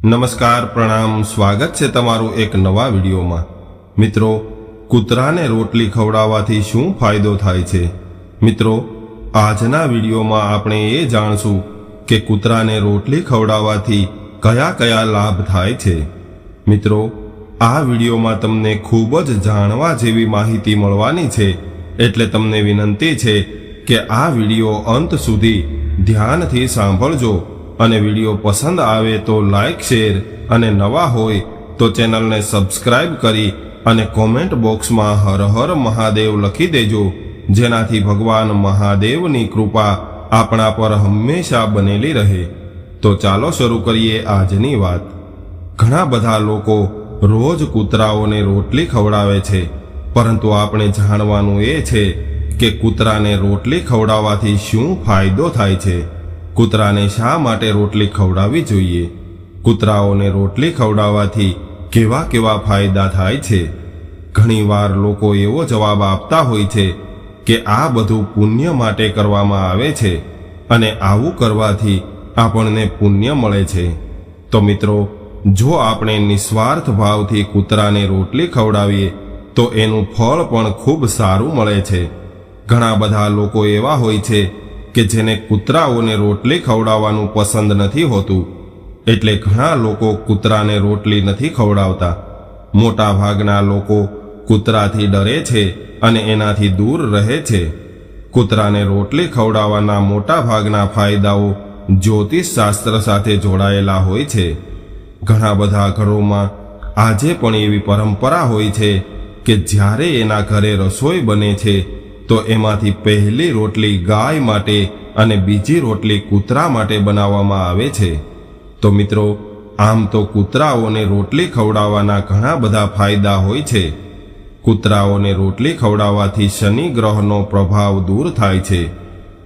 નમસ્કાર, પ્રણામ, સ્વાગત છે તમારું એક નવા વિડીયોમાં। મિત્રો, કૂતરાને રોટલી ખવડાવવાથી શું ફાયદો થાય છે? મિત્રો, આજના વિડીયોમાં આપણે એ જાણશું કે કૂતરાને રોટલી ખવડાવવાથી કયા કયા લાભ થાય છે। મિત્રો, આ વિડીયોમાં તમને ખૂબ જ જાણવા જેવી માહિતી મળવાની છે, એટલે તમને વિનંતી છે કે આ વિડીયો અંત સુધી ધ્યાનથી સાંભળજો અને વિડીયો પસંદ આવે તો લાઈક, શેર અને નવા હોય તો ચેનલને સબસ્ક્રાઇબ કરી અને કોમેન્ટ બોક્સમાં હર હર મહાદેવ લખી દેજો, જેનાથી ભગવાન મહાદેવની કૃપા આપણા પર હંમેશા બનેલી રહે। તો ચાલો શરૂ કરીએ આજની વાત। ઘણા બધા લોકો રોજ કૂતરાઓને રોટલી ખવડાવે છે, પરંતુ આપણે જાણવાનું એ છે કે કૂતરાને રોટલી ખવડાવવાથી શું ફાયદો થાય છે? કૂતરાને શા માટે રોટલી ખવડાવવી જોઈએ? કૂતરાઓને રોટલી ખવડાવવાથી કેવા કેવા ફાયદા થાય છે? ઘણીવાર લોકો એવો જવાબ આપતા હોય છે કે આ બધું પુણ્ય માટે કરવામાં આવે છે અને આવું કરવાથી આપણને પુણ્ય મળે છે। તો મિત્રો, જો આપણે નિસ્વાર્થ ભાવથી કૂતરાને રોટલી ખવડાવીએ તો એનું ફળ પણ ખૂબ સારું મળે છે। ઘણા બધા લોકો એવા હોય છે કે જેને કૂતરાઓને રોટલી ખવડાવવાનું પસંદ નથી હોતું, એટલે ઘણા લોકો કૂતરાને રોટલી નથી ખવડાવતા। મોટા ભાગના લોકો કૂતરાથી ડરે છે અને એનાથી દૂર રહે છે। કૂતરાને રોટલી ખવડાવવાના મોટા ભાગના ફાયદાઓ જ્યોતિષ શાસ્ત્ર સાથે જોડાયેલા હોય છે। ઘણા બધા ઘરોમાં આજે પણ એવી પરંપરા હોય છે કે જ્યારે એના ઘરે રસોઈ બને છે તો એમાંથી પહેલી રોટલી ગાય માટે અને બીજી રોટલી કૂતરા માટે બનાવવામાં આવે છે। તો મિત્રો, આમ તો કૂતરાઓને રોટલી ખવડાવવાના ઘણા બધા ફાયદા હોય છે। કૂતરાઓને રોટલી ખવડાવવાથી શનિ ગ્રહનો પ્રભાવ દૂર થાય છે।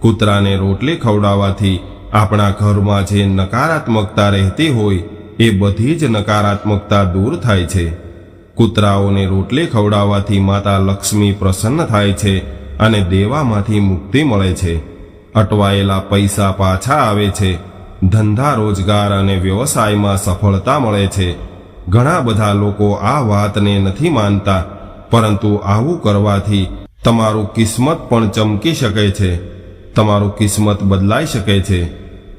કૂતરાને રોટલી ખવડાવવાથી આપણા ઘરમાં જે નકારાત્મકતા રહેતી હોય એ બધી જ નકારાત્મકતા દૂર થાય છે। કૂતરાઓને રોટલી ખવડાવવાથી માતા લક્ષ્મી પ્રસન્ન થાય છે અને દેવામાંથી મુક્તિ મળે છે। અટવાયેલા પૈસા પાછા આવે છે। ધંધા, રોજગાર અને વ્યવસાયમાં સફળતા મળે છે। ઘણા બધા લોકો આ વાતને નથી માનતા, પરંતુ આવું કરવાથી તમારું કિસ્મત પણ ચમકી શકે છે, તમારું કિસ્મત બદલાઈ શકે છે।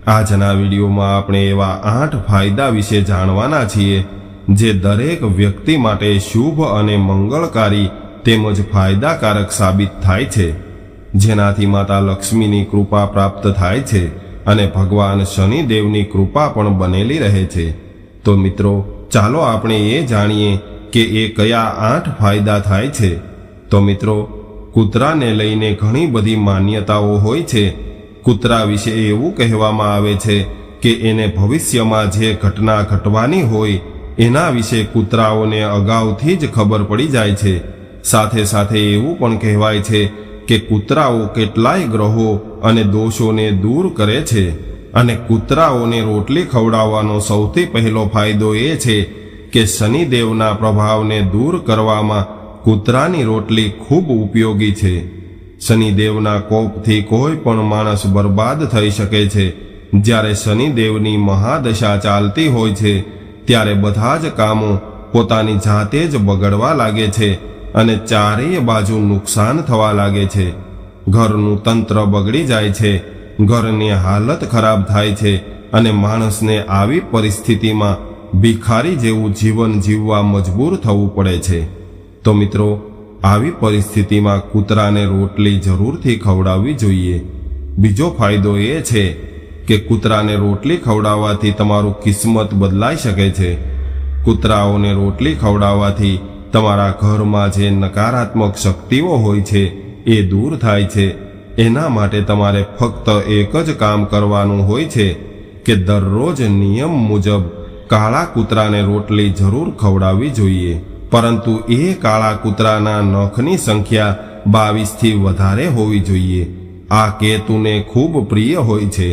આજના વિડીયોમાં આપણે એવા 8 ફાયદા વિશે જાણવાના છીએ જે દરેક વ્યક્તિ માટે શુભ અને મંગળકારી તેમજ ફાયદાકારક સાબિત થાય છે, જેનાથી માતા લક્ષ્મીની કૃપા પ્રાપ્ત થાય છે અને ભગવાન શનિદેવની કૃપા પણ બનેલી રહે છે। તો મિત્રો, ચાલો આપણે એ જાણીએ કે એ કયા 8 ફાયદા થાય છે। તો મિત્રો, કૂતરાને લઈને ઘણી બધી માન્યતાઓ હોય છે। કૂતરા વિશે એવું કહેવામાં આવે છે કે એને ભવિષ્યમાં જે ઘટના ઘટવાની હોય એના વિશે કૂતરાઓને અગાઉથી જ ખબર પડી જાય છે। સાથે સાથે એવું પણ કહેવાય છે કે કૂતરાઓ કેટલાય ગ્રહો અને દોષોને દૂર કરે છે અને કૂતરાઓને રોટલી ખવડાવવાનો સૌથી પહેલો ફાયદો એ છે કે શનિદેવના પ્રભાવને દૂર કરવામાં કૂતરાની રોટલી ખૂબ ઉપયોગી છે। શનિદેવના કોપથી કોઈ પણ માણસ બરબાદ થઈ શકે છે। જ્યારે શનિદેવની મહાદશા ચાલતી હોય છે ત્યારે બધા જ કામો પોતાની જાતે જ બગડવા લાગે છે અને ચારેય બાજુ નુકસાન થવા લાગે છે। ઘરનું તંત્ર બગડી જાય છે, ઘરની હાલત ખરાબ થાય છે અને માણસને આવી પરિસ્થિતિમાં ભિખારી જેવું જીવન જીવવા મજબૂર થવું પડે છે। તો મિત્રો, આવી પરિસ્થિતિમાં કૂતરાને રોટલી જરૂરથી ખવડાવવી જોઈએ। બીજો ફાયદો એ છે કે કૂતરાને રોટલી ખવડાવવાથી તમારું કિસ્મત બદલાઈ શકે છે। કૂતરાઓને રોટલી ખવડાવવાથી તમારા ઘરમાં જે નકારાત્મક શક્તિઓ હોય છે એ દૂર થાય છે। એના માટે તમારે ફક્ત એક જ કામ કરવાનું હોય છે કે દરરોજ નિયમ મુજબ કાળા કૂતરાને રોટલી જરૂર ખવડાવવી જોઈએ, પરંતુ એ કાળા કૂતરાના નખની સંખ્યા 22થી વધારે હોવી જોઈએ। આ કેતુને ખૂબ પ્રિય હોય છે,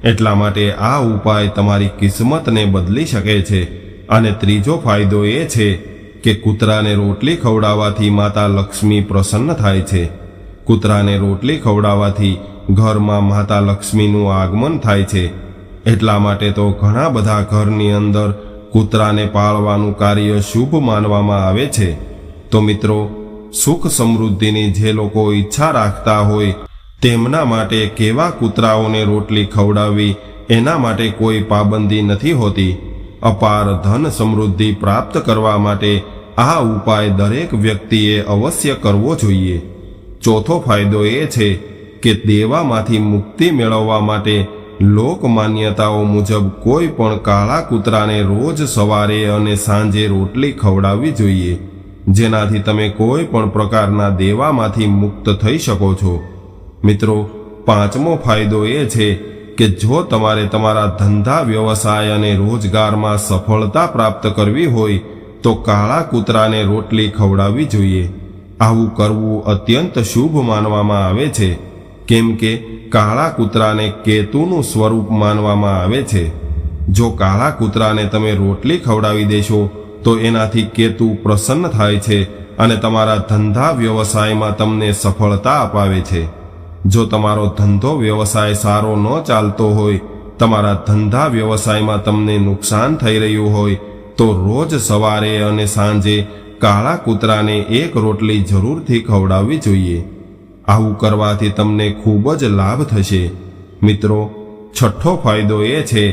એટલા માટે આ ઉપાય તમારી કિસ્મતને બદલી શકે છે। અને ત્રીજો ફાયદો એ છે કે કૂતરાને રોટલી ખવડાવવાથી માતા લક્ષ્મી પ્રસન્ન થાય છે। કૂતરાને રોટલી ખવડાવવાથી ઘરમાં માતા લક્ષ્મીનું આગમન થાય છે। એટલા માટે તો ઘણા બધા ઘરની અંદર કૂતરાને પાળવાનું કાર્ય શુભ માનવામાં આવે છે. તો મિત્રો, સુખ સમૃદ્ધિની જે લોકો ઈચ્છા રાખતા હોય તેમના માટે કેવા કૂતરાઓને રોટલી ખવડાવવી એના માટે કોઈ પાબંદી નથી હોતી. અપાર ધન સમૃદ્ધિ પ્રાપ્ત કરવા માટે આ ઉપાય દરેક વ્યક્તિએ અવશ્ય કરવો જોઈએ. ચોથો ફાયદો એ છે કે દેવામાંથી મુક્તિ મેળવવા માટે લોક માન્યતાઓ મુજબ કોઈ પણ કાળા કૂતરાને રોજ સવારે અને સાંજે રોટલી ખવડાવવી જોઈએ, જેનાથી તમે કોઈ પણ પ્રકારના દેવામાંથી મુક્ત થઈ શકો છો. મિત્રો, પાંચમો ફાયદો એ છે કે જો તમારે તમારા ધંધા વ્યવસાય અને રોજગારમાં સફળતા પ્રાપ્ત કરવી હોય તો કાળા કૂતરાને રોટલી ખવડાવવી જોઈએ. આવું કરવું અત્યંત શુભ માનવામાં આવે છે, કેમ કે કાળા કૂતરાને કેતુનું સ્વરૂપ માનવામાં આવે છે. જો કાળા કૂતરાને તમે રોટલી ખવડાવી દેશો તો એનાથી કેતુ પ્રસન્ન થાય છે અને તમારા ધંધા વ્યવસાયમાં તમને સફળતા અપાવે છે. જો તમારો ધંધો વ્યવસાય સારો ન ચાલતો હોય, તમારા ધંધા વ્યવસાયમાં તમને નુકસાન થઈ રહ્યું હોય તો રોજ સવારે અને સાંજે કાળા કૂતરાને એક રોટલી જરૂરથી ખવડાવવી જોઈએ. આવું કરવાથી તમને ખૂબ જ લાભ થશે. મિત્રો, છઠ્ઠો ફાયદો એ છે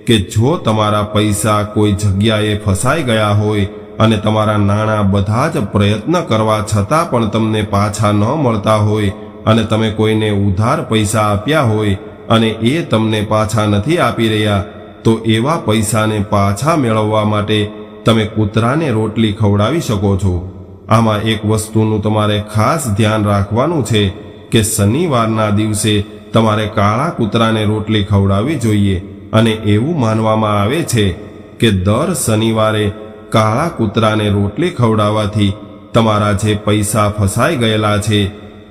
કે જો તમારા પૈસા કોઈ જગ્યાએ ફસાઈ ગયા હોય અને તમારા નાણાં બધા જ પ્રયત્ન કરવા છતાં પણ તમને પાછા ન મળતા હોય અને તમે કોઈને ઉધાર પૈસા આપ્યા હોય અને એ તમને પાછા નથી આપી રહ્યા, તો એવા પૈસાને પાછા મેળવવા માટે તમે કૂતરાને રોટલી ખવડાવી શકો છો. આમાં એક વસ્તુનું તમારે ખાસ ધ્યાન રાખવાનું છે કે શનિવારના દિવસે તમારે કાળા કૂતરાને રોટલી ખવડાવવી જોઈએ અને એવું માનવામાં આવે છે કે દર શનિવારે કાળા કૂતરાને રોટલી ખવડાવવાથી તમારા જે પૈસા ફસાઈ ગયેલા છે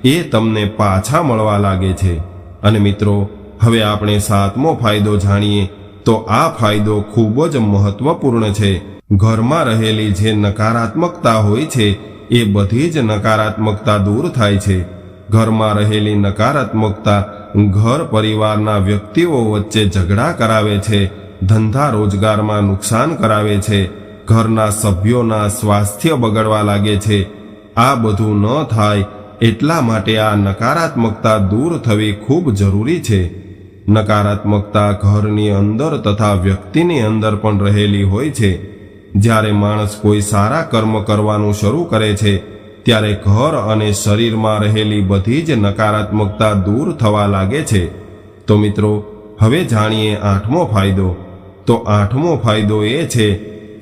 એ તમને પાછા મળવા લાગે છે. અને મિત્રો, હવે આપણે સાતમો ફાયદો જાણીએ તો આ ફાયદો ખૂબ જ મહત્વપૂર્ણ છે. ઘરમાં રહેલી જે નકારાત્મકતા હોય છે એ બધી જ નકારાત્મકતા દૂર થાય છે. ઘરમાં રહેલી નકારાત્મકતા ઘર પરિવારના વ્યક્તિઓ વચ્ચે ઝઘડા કરાવે છે, ધંધા રોજગારમાં નુકસાન કરાવે છે, ઘરના સભ્યોના સ્વાસ્થ્ય બગડવા લાગે છે. આ બધું ન થાય એટલા માટે આ નકારાત્મકતા દૂર થવી ખૂબ જરૂરી છે. નકારાત્મકતા ઘરની અંદર તથા વ્યક્તિની અંદર પણ રહેલી હોય છે. જ્યારે માણસ કોઈ સારા કર્મ કરવાનું શરૂ કરે છે ત્યારે ઘર અને શરીરમાં રહેલી બધી જ નકારાત્મકતા દૂર થવા લાગે છે. તો મિત્રો, હવે જાણીએ આઠમો ફાયદો. તો આઠમો ફાયદો એ છે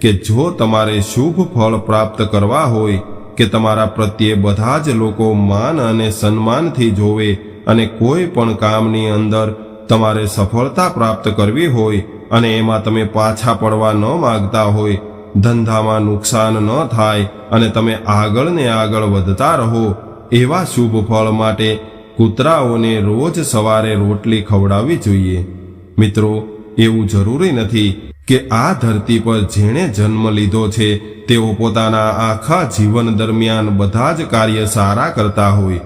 કે જો તમારે શુભ ફળ પ્રાપ્ત કરવા હોય કે તમારા પ્રત્યે બધા જ લોકો માન અને સન્માનથી જોવે અને કોઈ પણ કામની અંદર તમારે સફળતા પ્રાપ્ત કરવી હોય અને એમાં તમે પાછા પડવા ન માગતા હોય, ધંધામાં નુકસાન ન થાય અને તમે આગળ ને આગળ વધતા રહો, એવા શુભ ફળ માટે કૂતરાઓને રોજ સવારે રોટલી ખવડાવવી જોઈએ. મિત્રો, એવું જરૂરી નથી કે આ ધરતી પર જેણે જન્મ લીધો છે તેઓ પોતાના આખા જીવન દરમિયાન બધા જ કાર્ય સારા કરતા હોય.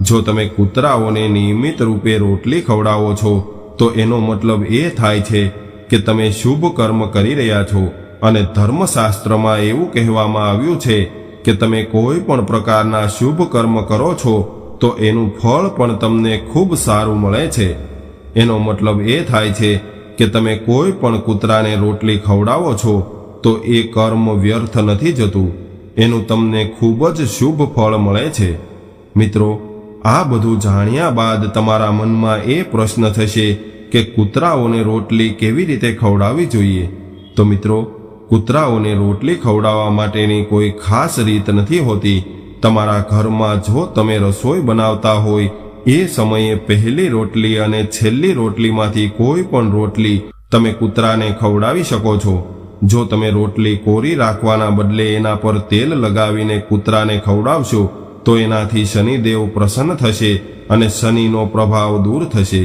જો તમે કૂતરાઓને નિયમિત રૂપે રોટલી ખવડાવો છો તો એનો મતલબ એ થાય છે કે તમે શુભ કર્મ કરી રહ્યા છો. અને ધર્મશાસ્ત્રમાં એવું કહેવામાં આવ્યું છે કે તમે કોઈ પણ પ્રકારના શુભ કર્મ કરો છો તો એનું ફળ પણ તમને ખૂબ સારું મળે છે. એનો મતલબ એ થાય છે કે તમે કોઈ પણ કૂતરાને રોટલી ખવડાવો છો તો એ કર્મ વ્યર્થ નથી જતું, એનું તમને ખૂબ જ શુભ ફળ મળે છે. મિત્રો, આ બધું જાણ્યા બાદ તમારા મનમાં એ પ્રશ્ન થશે કે કૂતરાઓને રોટલી કેવી રીતે ખવડાવવી જોઈએ. તો મિત્રો, કૂતરાઓને રોટલી ખવડાવવા માટેની કોઈ ખાસ રીત નથી હોતી. તમારા ઘરમાં જો તમે રસોઈ બનાવતા હોય એ સમયે પહેલી રોટલી અને છેલ્લી રોટલીમાંથી કોઈ પણ રોટલી તમે કૂતરાને ખવડાવી શકો છો. જો તમે રોટલી કોરી રાખવાના બદલે એના પર તેલ લગાવીને કૂતરાને ખવડાવશો તો એનાથી શનિદેવ પ્રસન્ન થશે અને શનિનો પ્રભાવ દૂર થશે.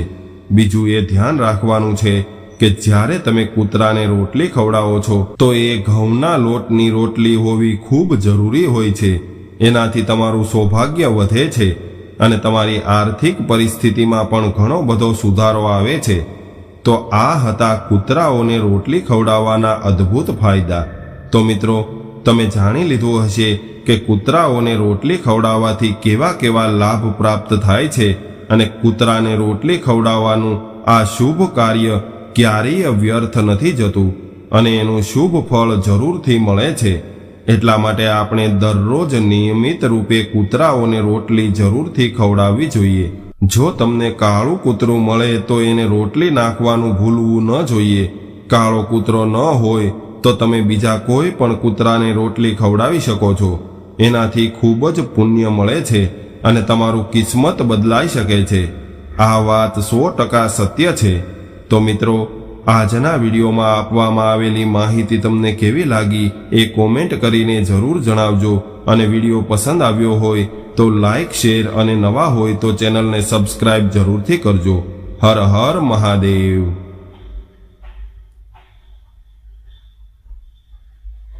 બીજું એ ધ્યાન રાખવાનું છે કે જ્યારે તમે કૂતરાને રોટલી ખવડાવો છો તો એ ઘઉંના લોટની રોટલી હોવી ખૂબ જરૂરી હોય છે. એનાથી તમારું સૌભાગ્ય વધે છે અને તમારી આર્થિક પરિસ્થિતિમાં પણ ઘણો બધો સુધારો આવે છે. તો આ હતા કૂતરાઓને રોટલી ખવડાવવાના અદ્ભુત ફાયદા. તો મિત્રો, તમે જાણી લીધું હશે કે કૂતરાઓને રોટલી ખવડાવવાથી કેવા કેવા લાભ પ્રાપ્ત થાય છે અને કૂતરાને રોટલી ખવડાવવાનું આ શુભ કાર્ય ક્યારેય વ્યર્થ નથી જતું અને એનું શુભ ફળ જરૂરથી મળે છે. એટલા માટે આપણે દરરોજ નિયમિત રૂપે કૂતરાઓને રોટલી જરૂરથી ખવડાવવી જોઈએ. જો તમને કાળું કૂતરું મળે તો એને રોટલી નાખવાનું ભૂલવું ન જોઈએ. કાળો કૂતરો ન હોય તો તમે બીજા કોઈ પણ કૂતરાને રોટલી ખવડાવી શકો છો. એનાથી ખૂબ જ પુણ્ય મળે છે અને તમારું કિસ્મત બદલાઈ શકે છે. આ વાત 100% સત્ય છે. તો મિત્રો, આજના વિડીયોમાં આપવામાં આવેલી માહિતી તમને કેવી લાગી એ કોમેન્ટ કરીને જરૂર જણાવજો અને વિડીયો પસંદ આવ્યો હોય તો લાઈક, શેર અને નવા હોય તો ચેનલને સબસ્ક્રાઇબ જરૂરથી કરજો. હર હર મહાદેવ.